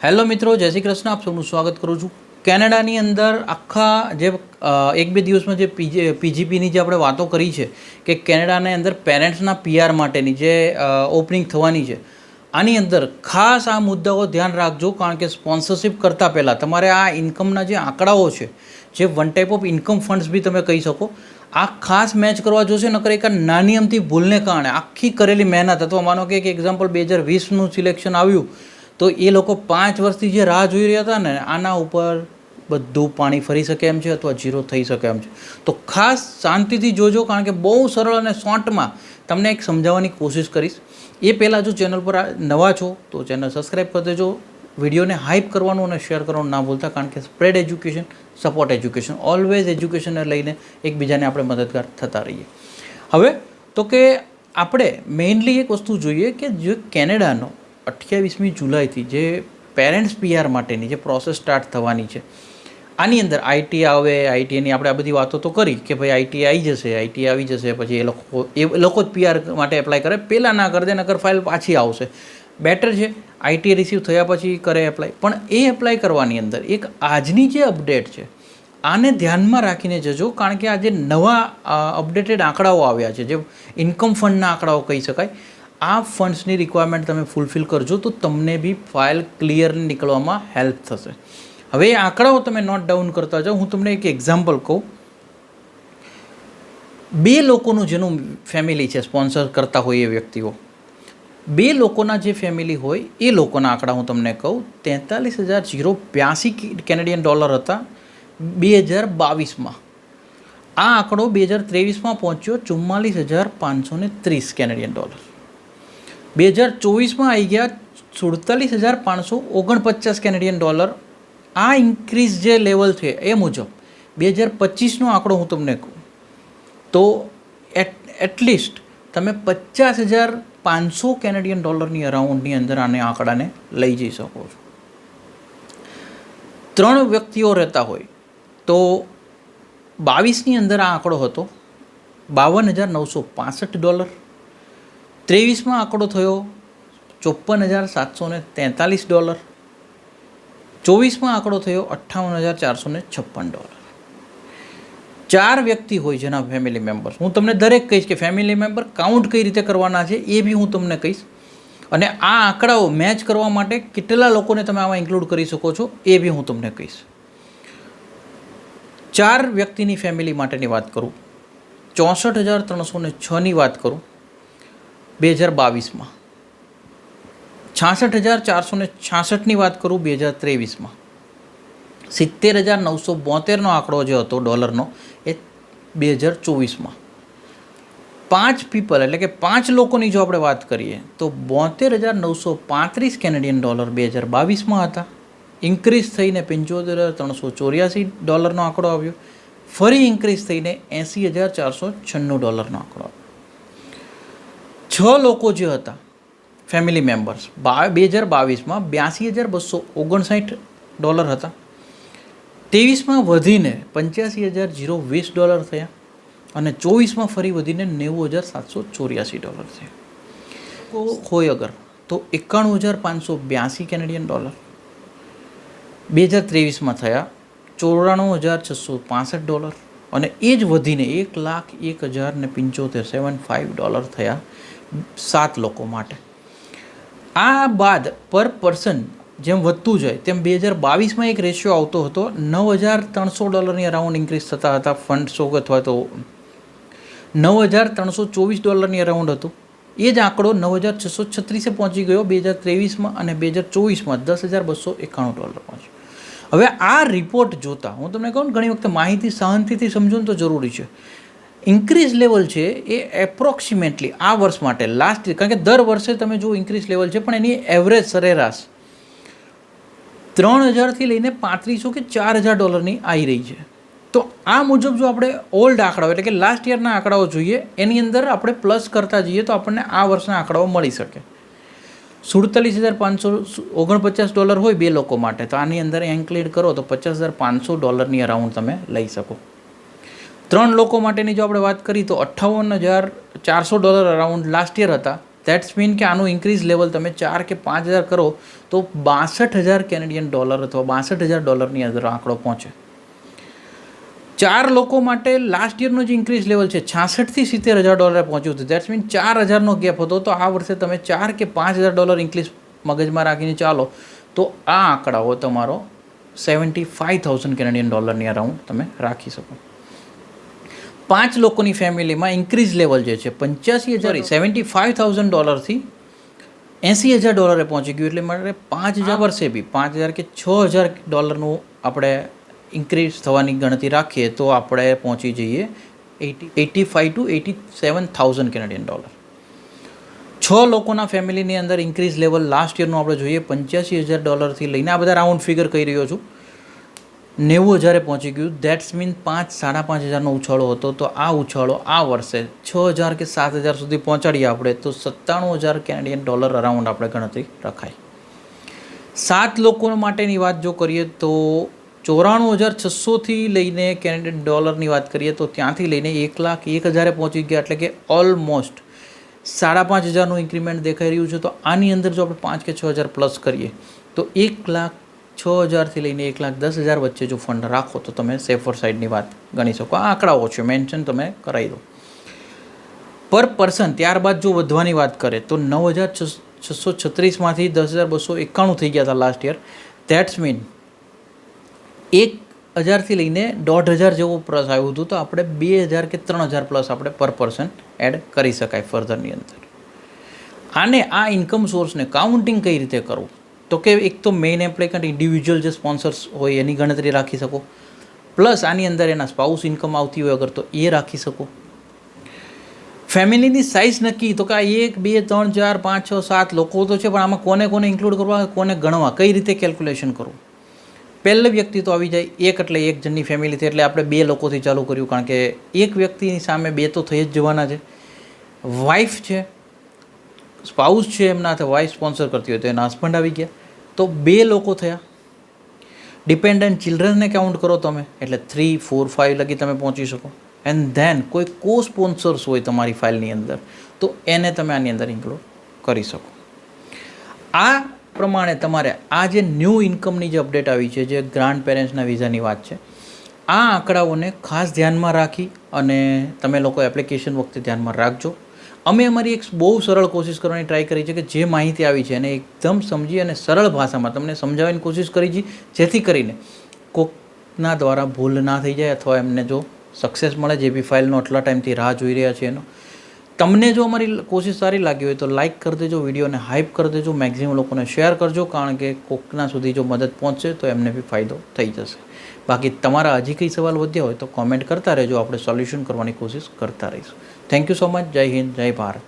Hello મિત્રો, જય શ્રી કૃષ્ણ. આપ સૌનું સ્વાગત કરું છું. કેનેડાની અંદર આખા જે એક બે દિવસમાં જે પીજીપીની જે આપણે વાતો કરી છે કે કેનેડાની અંદર પેરેન્ટ્સના પીઆર માટેની જે ઓપનિંગ થવાની છે, આની અંદર ખાસ આ મુદ્દાઓ ધ્યાન રાખજો. કારણ કે સ્પોન્સરશિપ કરતાં પહેલાં તમારે આ ઇન્કમના જે આંકડાઓ છે, જે one type of income funds બી તમે કહી શકો, આ ખાસ મેચ કરવા જોશે. નકર એક નાની અમથી ભૂલને કારણે આખી કરેલી મહેનત, અથવા માનો કે એક્ઝામ્પલ 2020નું સિલેક્શન આવ્યું તો એ લોકો 5 વર્ષથી જે રાહ જોઈ રહ્યા હતા ને, આના ઉપર બધું પાણી ફરી શકે એમ છે અથવા ઝીરો થઈ શકે એમ છે. તો ખાસ શાંતિથી જોજો, કારણ કે બહુ સરળ અને શોર્ટમાં તમને એક સમજાવવાની કોશિશ કરીશ. એ પહેલાં જો ચેનલ પર નવા છો તો ચેનલ સબસ્ક્રાઈબ કરી દેજો. વિડીયોને હાઇપ કરવાનું અને શેર કરવાનું ના ભૂલતા, કારણ કે spread education, support education, always એજ્યુકેશનને લઈને એકબીજાને આપણે મદદગાર થતા રહીએ. હવે તો કે આપણે મેઇનલી એક વસ્તુ જોઈએ કે જે કેનેડાનો 28મી જુલાઈથી જે પેરેન્ટ્સ પીઆર માટેની જે પ્રોસેસ સ્ટાર્ટ થવાની છે, આની અંદર આઈટી આવે. આઈટીની આપણે આ બધી વાતો તો કરી કે ભાઈ આઈટી આવી જશે, આઈટી આવી જશે, પછી એ લોકો જ પીઆર માટે એપ્લાય કરે. પહેલાં ના કરી દે, નકર ફાઇલ પાછી આવશે. બેટર છે આઈટી રિસીવ થયા પછી કરે એપ્લાય. પણ એ એપ્લાય કરવાની અંદર એક આજની જે અપડેટ છે, આને ધ્યાનમાં રાખીને જજો. કારણ કે આ જે નવા અપડેટેડ આંકડાઓ આવ્યા છે, જે ઇન્કમ ફંડના આંકડાઓ કહી શકાય, આ ફંડ્સની રિક્વાયરમેન્ટ તમે ફૂલફિલ કરજો તો તમને બી ફાઇલ ક્લિયર નીકળવામાં હેલ્પ થશે. હવે એ આંકડાઓ તમે નોટ ડાઉન કરતા જાઓ. હું તમને એક એક્ઝામ્પલ કહું. 2 લોકોનું જેનું ફેમિલી છે, સ્પોન્સર કરતા હોય એ વ્યક્તિઓ, 2 લોકોના જે ફેમિલી હોય એ લોકોના આંકડા હું તમને કહું. 43,082 કેનેડિયન ડોલર હતા 2022માં. આ આંકડો 2023માં પહોંચ્યો 44,530 કેનેડિયન ડોલર. 2024માં આવી ગયા 47,549 કેનેડિયન ડોલર. આ ઇન્ક્રીઝ જે લેવલ છે એ મુજબ 2025નો આંકડો હું તમને કહું તો એટલીસ્ટ તમે 50,500 કેનેડિયન ડોલરની અરાઉન્ડની અંદર આને આંકડાને લઈ જઈ શકો છો. 3 વ્યક્તિઓ રહેતા હોય તો 22ની અંદર આ આંકડો હતો 52,965 ડોલર. 23માં આંકડો થયો 54,743 ડોલર. 24માં આંકડો થયો 58,456 ડોલર. 4 વ્યક્તિ હોય જેના ફેમિલી મેમ્બર્સ, હું તમને દરેક કહીશ કે ફેમિલી મેમ્બર કાઉન્ટ કઈ રીતે કરવાના છે એ બી હું તમને કહીશ. અને આ આંકડાઓ મેચ કરવા માટે કેટલા લોકોને તમે આમાં ઇન્ક્લુડ કરી શકો છો એ બી હું તમને કહીશ. 4 વ્યક્તિની ફેમિલી માટેની વાત કરું, 64,306ની વાત કરું 2022માં, 66,466ની વાત કરું 2023માં, 70,972નો આંકડો જે હતો ડોલરનો એ 2024માં. 5 પીપલ એટલે કે 5 લોકોની જો આપણે વાત કરીએ તો 72,935 કેનેડિયન ડોલર 2022માં હતા. ઇન્ક્રીઝ થઈને 75,384 ડોલરનો આંકડો આવ્યો. ફરી ઇન્ક્રીઝ થઈને 80,496 ડોલરનો આંકડો આવ્યો. 6 લોકો જે હતા ફેમિલી મેમ્બર્સ 2022માં 82,259 ડોલર હતા. 23માં વધીને 85,020 ડોલર થયા અને 24માં ફરી વધીને 90,784 ડોલર થયા. હોય અગર તો 91,582 કેનેડિયન ડોલર 2023માં થયા 94,665 ડોલર અને એ જ વધીને 1,01,075 ડોલર થયા 7 લોકો માટે. આ બાદ પર પર્સન જેમ વધતું જાય તેમ 2022માં એક રેશિયો આવતો હતો 9,300 ડોલરની અરાઉન્ડ ઇન્ક્રીઝ થતા હતા ફંડ્સો, અથવા તો 9,324 ડોલરની અરાઉન્ડ હતું. એ જ આંકડો 9,636 પહોંચી ગયો 2023માં અને 2024માં 10,291 ડોલર પહોંચ્યો. હવે આ રિપોર્ટ જોતાં હું તમને કહું, ઘણી વખતે માહિતી શાંતિથી સમજો ને તો જરૂરી છે. ઇન્ક્રીઝ લેવલ છે એ એપ્રોક્સિમેટલી આ વર્ષ માટે લાસ્ટ, કારણ કે દર વર્ષે તમે જો ઇન્ક્રીઝ લેવલ છે, પણ એની એવરેજ સરેરાશ 3,000થી લઈને 3,500 કે 4,000 ડોલરની આવી રહી છે. તો આ મુજબ જો આપણે ઓલ્ડ આંકડાઓ એટલે કે લાસ્ટ યરના આંકડાઓ જોઈએ, એની અંદર આપણે પ્લસ કરતા જઈએ તો આપણને આ વર્ષના આંકડાઓ મળી શકે. 47,549 ડોલર હોય 2 લોકો માટે, તો આની અંદર ઇન્ક્લુડ કરો તો 50,500 ડોલરની અરાઉન્ડ તમે લઈ શકો. 3 લોકો માટેની જો આપણે વાત કરીએ તો 58,400 ડોલર અરાઉન્ડ લાસ્ટ યર હતા દેટ્સ મીન કે આનું ઇન્ક્રીઝ લેવલ તમે 4 કે 5,000 કરો તો 62,000 કેનેડિયન ડોલર અથવા $62,000 અંદર આંકડો પહોંચે. 4 લોકો માટે લાસ્ટ યરનો જે ઇન્ક્રીઝ લેવલ છે 66,000 થી $70,000 પહોંચ્યું હતું. દેટ્સ મીન 4,000નો ગેપ હતો. તો આ વર્ષે તમે 4 કે $5,000 ઇન્ક્રીઝ મગજમાં રાખીને ચાલો તો આ આંકડાઓ તમારો $75,000 કેનેડિયન ડોલરની અરાઉન્ડ તમે રાખી શકો. 5 લોકોની ફેમિલીમાં ઇન્ક્રીઝ લેવલ જે છે 75,000 થી $80,000 પહોંચી ગયું. એટલે મારે 5,000 વર્ષે બી 5,000 કે $6,000 આપણે ઇન્ક્રીઝ થવાની ગણતરી રાખીએ તો આપણે પહોંચી જઈએ 85,000 to 87,000 કેનેડિયન ડોલર. 6 લોકોના ફેમિલીની અંદર ઇન્ક્રીઝ લેવલ લાસ્ટ યરનું આપણે જોઈએ $85,000 થી લઈને આ બધા રાઉન્ડ ફિગર કહી રહ્યો છું 90,000 પહોંચી ગયું. દેટ્સ મીન 5,000-5,500નો ઉછાળો હતો. તો આ ઉછાળો આ વર્ષે 6,000 કે 7,000 સુધી પહોંચાડીએ આપણે તો $97,000 કેનેડિયન ડોલર અરાઉન્ડ આપણે ગણતરી રખાય. 7 લોકો માટેની વાત જો કરીએ તો 94,600 થી લઈને કેનેડિયન ડોલરની વાત કરીએ તો ત્યાંથી લઈને 1,01,000 પહોંચી ગયા. એટલે કે ઓલમોસ્ટ 5,500નું ઇન્ક્રીમેન્ટ દેખાઈ રહ્યું છે. તો આની અંદર જો આપણે 5 કે 6,000 પ્લસ કરીએ તો 1,06,000 થી લઈને 1,10,000 વચ્ચે જો ફંડ રાખો તો તમે સેફર સાઇડની વાત ગણી શકો. આ આંકડાઓ છે, મેન્શન તમે કરાવી દો પર પર્સન. ત્યારબાદ જો વધવાની વાત કરે તો 9,636માંથી 10,291 થઈ ગયા હતા લાસ્ટ યર. દેટ્સ મીન 1,000 થી લઈને 1,500 જેવો પ્લસ આવ્યું હતું. તો આપણે 2,000 કે 3,000 પ્લસ આપણે પર પર્સન એડ કરી શકાય ફર્ધરની અંદર. આને આ ઇન્કમ સોર્સને કાઉન્ટિંગ કઈ રીતે કરવું તો કે એક તો મેઇન એપ્લિકન્ટ ઇન્ડિવિજ્યુઅલ જે સ્પોન્સર્સ હોય એની ગણતરી રાખી શકો, પ્લસ આની અંદર એના સ્પાઉસ ઇન્કમ આવતી હોય અગર તો એ રાખી શકો. ફેમિલીની સાઇઝ નક્કી તો કે 1, 2, 3, 4, 5, 6, 7 લોકો તો છે, પણ આમાં કોને ઇન્ક્લુડ કરવા, કોને ગણવા, કઈ રીતે કેલ્ક્યુલેશન કરવું. પહેલે વ્યક્તિ તો આવી જાય એક, એટલે એક જણની ફેમિલી થઈ એટલે આપણે 2 લોકોથી ચાલુ કર્યું કારણ કે એક વ્યક્તિની સામે 2 તો થઈ જ જવાના છે. વાઇફ છે, સ્પાઉસ છે, એમના વાઇફ સ્પોન્સર કરતી હોય તો એના હસબન્ડ આવી ગયા તો 2 લોકો થયા. ડિપેન્ડન્ટ ચિલ્ડ્રનને કાઉન્ટ કરો તમે એટલે 3, 4, 5 લગી તમે પહોંચી શકો. એન્ડ ધેન કોઈ કો સ્પોન્સર્સ હોય તમારી ફાઇલની અંદર તો એને તમે આની અંદર ઇન્ક્લુડ કરી શકો. આ પ્રમાણે તમારે આ જે ન્યૂ ઇન્કમની જે અપડેટ આવી છે, જે ગ્રાન્ડ પેરેન્ટ્સના વિઝાની વાત છે, આ આંકડાઓને ખાસ ધ્યાનમાં રાખી અને તમે લોકો એપ્લિકેશન વખતે ધ્યાનમાં રાખજો. અમે અમારી એક બહુ સરળ કોશિશ કરવાની ટ્રાય કરી છે કે જે માહિતી આવી છે એને એકદમ સમજી અને સરળ ભાષામાં તમને સમજાવવાની કોશિશ કરી છે, જેથી કરીને કોકના દ્વારા ભૂલ ના થઈ જાય અથવા એમને જો સક્સેસ મળે, જે બી ફાઇલનો આટલા ટાઈમથી રાહ જોઈ રહ્યા છે એનો. તમને જો અમારી કોશિશ સારી લાગી હોય તો લાઇક કરી દેજો, વિડીયોને હાઇપ કરી દેજો, મેક્સિમમ લોકોને શેર કરજો, કારણ કે કોકના સુધી જો મદદ પહોંચશે તો એમને બી ફાયદો થઈ જશે. બાકી તમારા હજી કંઈ સવાલ વધ્યા હોય તો કોમેન્ટ કરતા રહેજો, આપણે સોલ્યુશન કરવાની કોશિશ કરતા રહીશું. Thank you so much. જય હિન્દ, જય ભારત.